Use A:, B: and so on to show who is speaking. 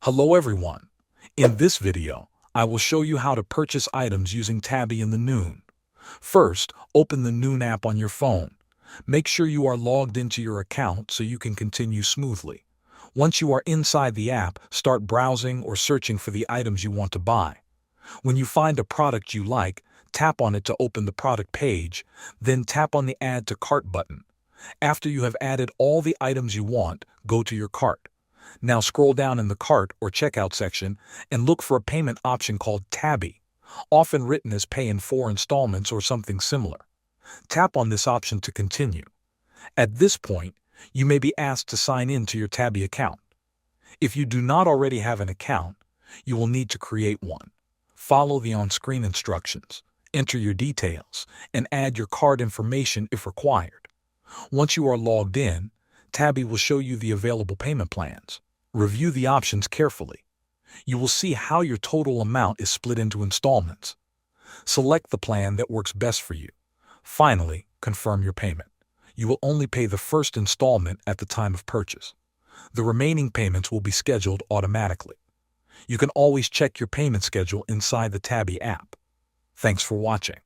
A: Hello everyone. In this video, I will show you how to purchase items using Tabby in the Noon. First, open the Noon app on your phone. Make sure you are logged into your account so you can continue smoothly. Once you are inside the app, start browsing or searching for the items you want to buy. When you find a product you like, tap on it to open the product page, then tap on the Add to Cart button. After you have added all the items you want, go to your cart. Now scroll down in the cart or checkout section and look for a payment option called Tabby, often written as pay in 4 installments or something similar. Tap on this option to continue. At this point, you may be asked to sign in to your Tabby account. If you do not already have an account, you will need to create one. Follow the on-screen instructions, enter your details, and add your card information if required. Once you are logged in, Tabby will show you the available payment plans. Review the options carefully. You will see how your total amount is split into installments. Select the plan that works best for you. Finally, confirm your payment. You will only pay the first installment at the time of purchase. The remaining payments will be scheduled automatically. You can always check your payment schedule inside the Tabby app. Thanks for watching.